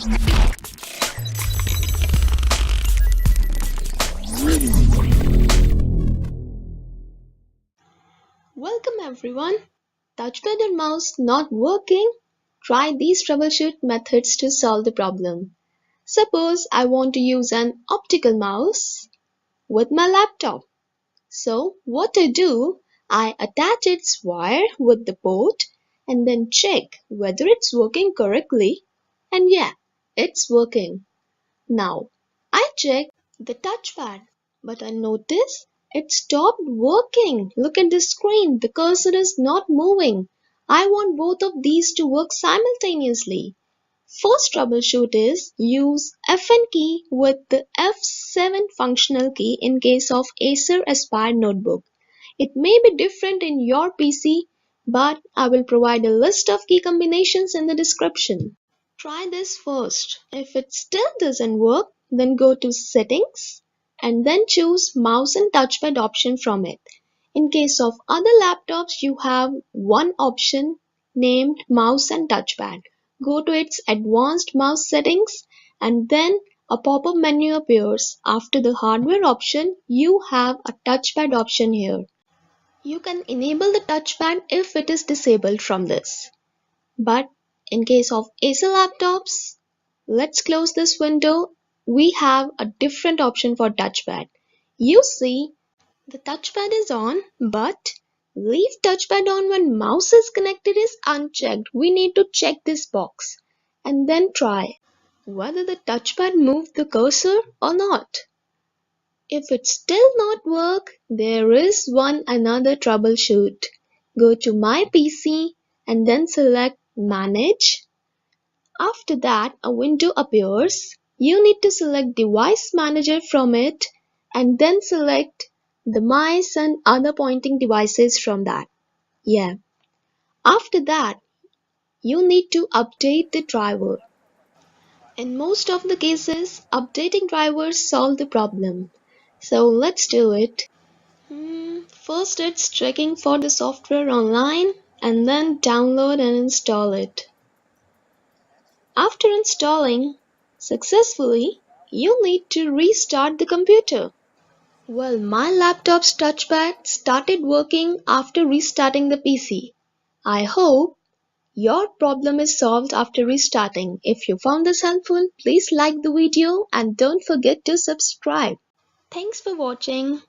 Welcome everyone. Touchpad or mouse not working? Try these troubleshoot methods to solve the problem. Suppose I want to use an optical mouse with my laptop. So what I do, I attach its wire with the port and then check whether it's working correctly. And yeah, it's working. Now, I check the touchpad, but I notice it stopped working. Look at the screen, the cursor is not moving. I want both of these to work simultaneously. First troubleshoot is use Fn key with the F7 functional key in case of Acer Aspire notebook. It may be different in your PC, but I will provide a list of key combinations in the description. Try this first. If it still doesn't work, then go to Settings and then choose Mouse and Touchpad option from it. In case of other laptops, you have one option named Mouse and Touchpad. Go to its Advanced Mouse Settings and then a pop-up menu appears. After the hardware option, you have a touchpad option here. You can enable the touchpad if it is disabled from this. But in case of Acer laptops, let's close this window. We have a different option for touchpad. You see, the touchpad is on, but leave touchpad on when mouse is connected is unchecked. We need to check this box and then try whether the touchpad moved the cursor or not. If it still not work, there is one another troubleshoot. Go to My PC and then select Manage. After that, a window appears. You need to select Device Manager from it and then select the mice and other pointing devices from that. Yeah. After that, you need to update the driver. In most of the cases, updating drivers solve the problem. So let's do it. First it's checking for the software online and then download and install it. After installing successfully, you need to restart the computer. Well, my laptop's touchpad started working after restarting the PC. I hope your problem is solved after restarting. If you found this helpful, please like the video and don't forget to subscribe. Thanks for watching.